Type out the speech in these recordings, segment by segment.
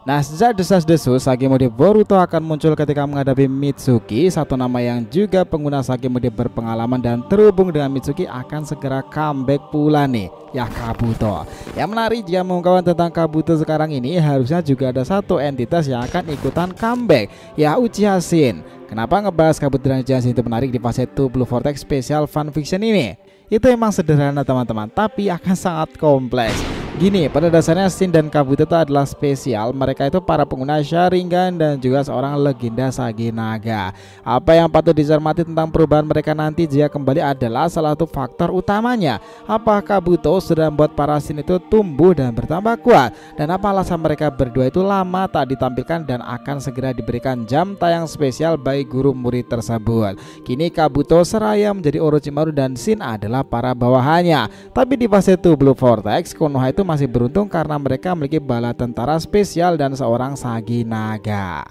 Nah, sejak desas-desus Sage mode Boruto akan muncul ketika menghadapi Mitsuki, satu nama yang juga pengguna Sage mode berpengalaman dan terhubung dengan Mitsuki akan segera comeback pula nih, ya Kabuto. Yang menarik jika mengungkapkan tentang Kabuto sekarang ini, harusnya juga ada satu entitas yang akan ikutan comeback, ya Uchiha Shin. Kenapa ngebahas Kabuto dan Uchiha Shin itu menarik di fase 2 Blue Vortex Special Fanfiction ini? Itu emang sederhana teman-teman, tapi akan sangat kompleks. Gini, pada dasarnya Shin dan Kabuto itu adalah spesial. Mereka itu para pengguna Sharingan dan juga seorang legenda Sage Naga. Apa yang patut dicermati tentang perubahan mereka nanti jika kembali adalah salah satu faktor utamanya. Apa Kabuto sudah membuat para Shin itu tumbuh dan bertambah kuat? Dan apa alasan mereka berdua itu lama tak ditampilkan dan akan segera diberikan jam tayang spesial bagi guru murid tersebut. Kini Kabuto seraya menjadi Orochimaru dan Shin adalah para bawahannya. Tapi di fase 2 Blue Vortex, Konoha itu masih beruntung karena mereka memiliki bala tentara spesial dan seorang Sage Naga.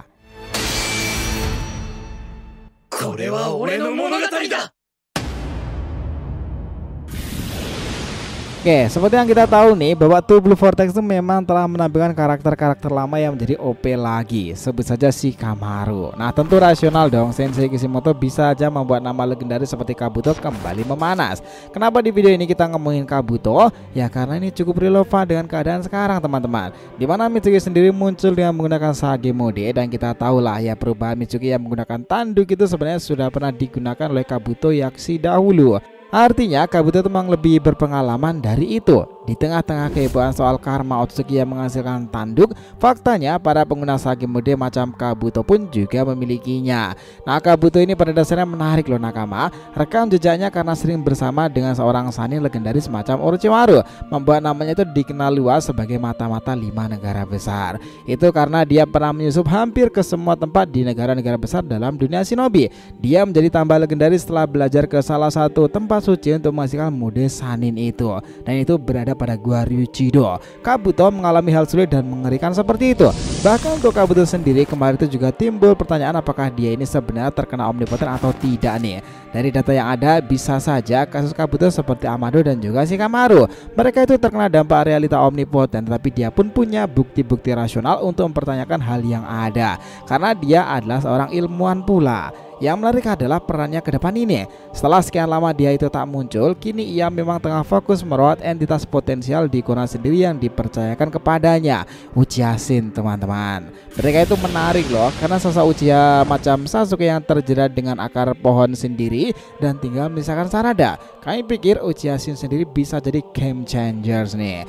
Oke, seperti yang kita tahu nih bahwa Two Blue Vortex itu memang telah menampilkan karakter-karakter lama yang menjadi OP lagi. Sebut saja Shikamaru. Nah, tentu rasional dong, Sensei Kishimoto bisa aja membuat nama legendaris seperti Kabuto kembali memanas. Kenapa di video ini kita ngomongin Kabuto? Ya karena ini cukup relevan dengan keadaan sekarang teman-teman. Dimana Mitsuki sendiri muncul dengan menggunakan Sage mode, dan kita tahu lah ya perubahan Mitsuki yang menggunakan tanduk itu sebenarnya sudah pernah digunakan oleh Kabuto Yakushi dahulu. Artinya Kabuto memang lebih berpengalaman dari itu. Di tengah-tengah kehebohan soal karma Otsutsuki yang menghasilkan tanduk, faktanya para pengguna Sage mode macam Kabuto pun juga memilikinya. Nah, Kabuto ini pada dasarnya menarik loh nakama. Rekam jejaknya karena sering bersama dengan seorang Sannin legendaris macam Orochimaru, membuat namanya itu dikenal luas sebagai mata-mata 5 negara besar. Itu karena dia pernah menyusup hampir ke semua tempat di negara-negara besar dalam dunia shinobi. Dia menjadi tambah legendaris setelah belajar ke salah satu tempat suci untuk menghasilkan mode Sannin itu, dan itu berada pada Gua Ryuchido. Kabuto mengalami hal sulit dan mengerikan seperti itu. Bahkan untuk Kabuto sendiri kemarin itu juga timbul pertanyaan apakah dia ini sebenarnya terkena omnipotent atau tidak nih. Dari data yang ada bisa saja kasus Kabuto seperti Amado dan juga Shikamaru, mereka itu terkena dampak realita omnipotent, tetapi dia pun punya bukti-bukti rasional untuk mempertanyakan hal yang ada karena dia adalah seorang ilmuwan pula. Yang menarik adalah perannya ke depan ini. Setelah sekian lama dia itu tak muncul, kini ia memang tengah fokus merawat entitas potensial di Konoha sendiri yang dipercayakan kepadanya, Uchiha Shin teman-teman. Mereka itu menarik loh, karena sosok Uchiha macam Sasuke yang terjerat dengan akar pohon sendiri dan tinggal menyisakan Sarada. Kami pikir Uchiha Shin sendiri bisa jadi game changers nih.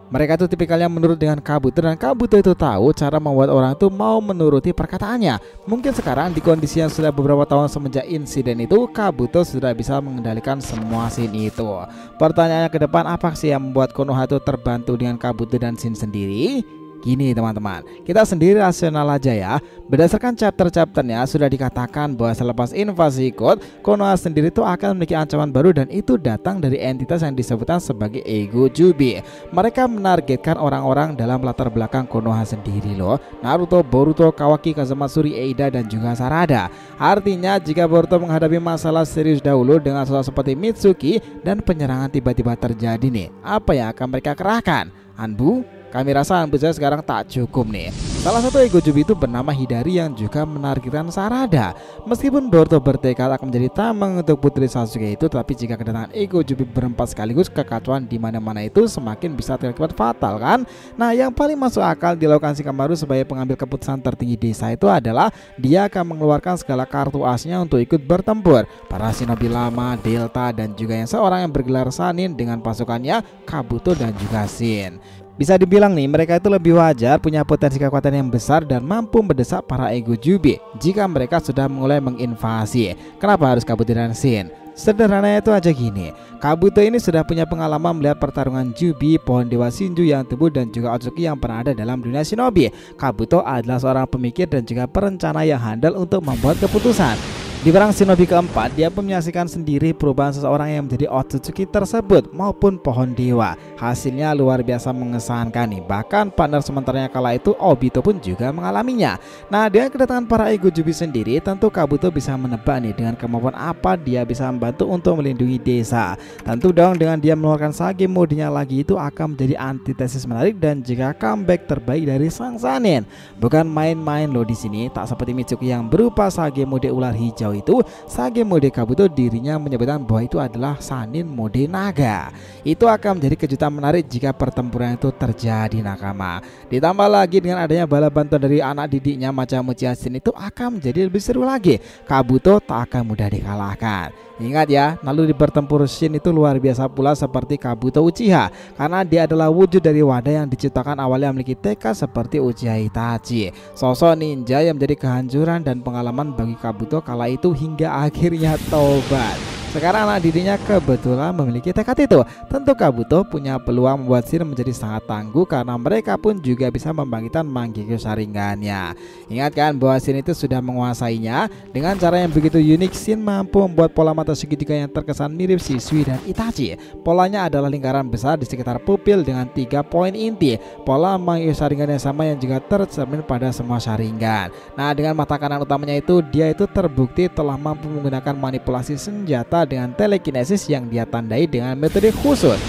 Mereka itu tipikalnya menurut dengan Kabuto, dan Kabuto itu tahu cara membuat orang itu mau menuruti perkataannya. Mungkin sekarang di kondisi yang sudah beberapa tahun semenjak insiden itu, Kabuto sudah bisa mengendalikan semua scene itu. Pertanyaannya ke depan, apa sih yang membuat Konoha itu terbantu dengan Kabuto dan Shin sendiri? Gini teman-teman, kita sendiri rasional aja ya. Berdasarkan chapter-chapternya sudah dikatakan bahwa selepas invasi Code, Konoha sendiri tuh akan memiliki ancaman baru, dan itu datang dari entitas yang disebutkan sebagai Ego Jubi. Mereka menargetkan orang-orang dalam latar belakang Konoha sendiri loh. Naruto, Boruto, Kawaki, Kazamatsuri, Eida dan juga Sarada. Artinya jika Boruto menghadapi masalah serius dahulu dengan sosok seperti Mitsuki dan penyerangan tiba-tiba terjadi nih, apa yang akan mereka kerahkan? Anbu? Kami rasa Anbu saya sekarang tak cukup nih. Salah satu Ego Jubi itu bernama Hidari yang juga menargetkan Sarada. Meskipun Boruto bertekad akan menjadi tameng untuk putri Sasuke itu, tapi jika kedatangan Ego Jubi berempat sekaligus, kekacauan di mana-mana itu semakin bisa berakibat fatal kan? Nah, yang paling masuk akal dilakukan Shikamaru sebagai pengambil keputusan tertinggi desa itu adalah dia akan mengeluarkan segala kartu asnya untuk ikut bertempur. Para shinobi lama, Delta dan juga yang seorang yang bergelar Sannin dengan pasukannya Kabuto dan juga Shin. Bisa dibilang nih, mereka itu lebih wajar punya potensi kekuatan yang besar dan mampu mendesak para Ego Jubi jika mereka sudah mulai menginvasi. Kenapa harus Kabuto dan Shin? Sederhananya itu aja gini, Kabuto ini sudah punya pengalaman melihat pertarungan Jubi, pohon dewa Shinju yang tumbuh dan juga Otsutsuki yang pernah ada dalam dunia shinobi. Kabuto adalah seorang pemikir dan juga perencana yang handal untuk membuat keputusan. Di perang shinobi keempat, dia pun menyaksikan sendiri perubahan seseorang yang menjadi Otsutsuki tersebut maupun pohon dewa. Hasilnya luar biasa mengesankan nih. Bahkan partner sementaranya kala itu Obito pun juga mengalaminya. Nah, dengan kedatangan para Egojubi sendiri, tentu Kabuto bisa menebak nih dengan kemampuan apa dia bisa membantu untuk melindungi desa. Tentu dong dengan dia mengeluarkan Sage mode-nya lagi itu akan menjadi antitesis menarik dan juga comeback terbaik dari sang Sannin. Bukan main-main loh di sini, tak seperti Mitsuki yang berupa Sage mode ular hijau itu, Sage mode Kabuto dirinya menyebutkan bahwa itu adalah Sannin mode naga. Itu akan menjadi kejutan menarik jika pertempuran itu terjadi, nakama. Ditambah lagi dengan adanya bala bantuan dari anak didiknya macam Uchiha Shin itu akan menjadi lebih seru lagi. Kabuto tak akan mudah dikalahkan. Ingat ya, lalu di bertempur Shin itu luar biasa pula seperti Kabuto Uchiha, karena dia adalah wujud dari wadah yang diciptakan awalnya memiliki tekad seperti Uchiha Itachi, sosok ninja yang menjadi kehancuran dan pengalaman bagi Kabuto kala itu hingga akhirnya tobat. Sekarang anak didiknya kebetulan memiliki tekad itu. Tentu Kabuto punya peluang membuat Shin menjadi sangat tangguh karena mereka pun juga bisa membangkitkan Mangekyo Sharingan-nya. Ingat kan bahwa Shin itu sudah menguasainya. Dengan cara yang begitu unik, Shin mampu membuat pola mata segitiga yang terkesan mirip Shisui dan Itachi. Polanya adalah lingkaran besar di sekitar pupil dengan 3 poin inti. Pola Mangekyo Sharingan yang sama yang juga tercermin pada semua Sharingan. Nah, dengan mata kanan utamanya itu, dia itu terbukti telah mampu menggunakan manipulasi senjata dengan telekinesis yang dia tandai dengan metode khusus.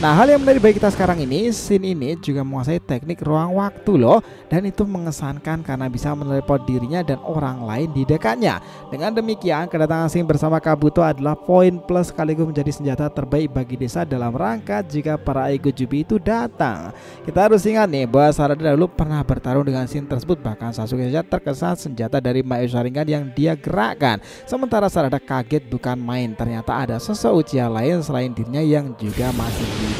Nah, hal yang menarik bagi kita sekarang ini, Shin ini juga menguasai teknik ruang waktu loh. Dan itu mengesankan karena bisa meneleport dirinya dan orang lain di dekatnya. Dengan demikian, kedatangan Shin bersama Kabuto adalah poin plus sekaligus menjadi senjata terbaik bagi desa dalam rangka jika para Egojubi itu datang. Kita harus ingat nih bahwa Sarada dahulu pernah bertarung dengan Shin tersebut. Bahkan Sasuke saja terkesan senjata dari Mangekyo Sharingan yang dia gerakkan. Sementara Sarada kaget bukan main, ternyata ada sosok Uchiha lain selain dirinya yang juga masih hidup.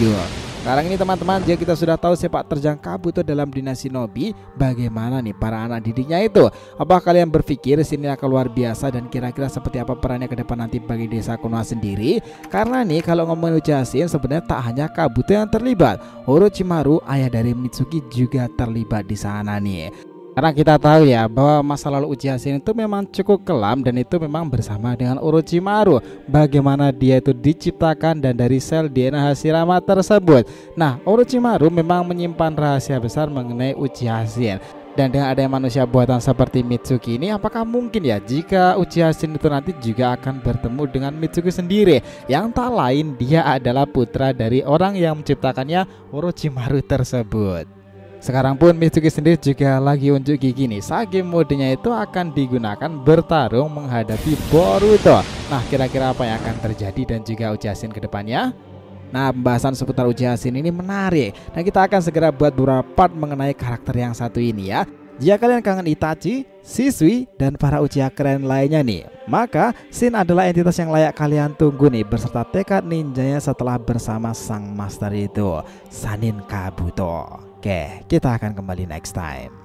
Sekarang ini teman-teman, jika kita sudah tahu sepak terjang Kabuto dalam dinasti Shinobi, bagaimana nih para anak didiknya itu? Apa kalian berpikir sini akan luar biasa dan kira-kira seperti apa perannya ke depan nanti bagi desa Konoha sendiri? Karena nih kalau ngomongin Uchiha Shin, sebenarnya tak hanya Kabuto yang terlibat, Orochimaru ayah dari Mitsuki juga terlibat di sana nih. Karena kita tahu ya bahwa masa lalu Uchiha Shin itu memang cukup kelam dan itu memang bersama dengan Orochimaru. Bagaimana dia itu diciptakan dan dari sel DNA Hashirama tersebut. Nah, Orochimaru memang menyimpan rahasia besar mengenai Uchiha Shin. Dan dengan adanya manusia buatan seperti Mitsuki ini, apakah mungkin ya jika Uchiha Shin itu nanti juga akan bertemu dengan Mitsuki sendiri, yang tak lain dia adalah putra dari orang yang menciptakannya, Orochimaru tersebut. Sekarang pun Mitsuki sendiri juga lagi unjuk gigi nih. Sage modenya itu akan digunakan bertarung menghadapi Boruto. Nah, kira-kira apa yang akan terjadi dan juga Uchiha Shin ke depannya? Nah, pembahasan seputar Uchiha Shin ini menarik. Dan kita akan segera buat beberapa part mengenai karakter yang satu ini ya. Jika kalian kangen Itachi, Shisui, dan para Uchiha keren lainnya nih, maka Shin adalah entitas yang layak kalian tunggu nih, beserta tekad ninjanya setelah bersama sang master itu, Sannin Kabuto. Oke, kita akan kembali next time.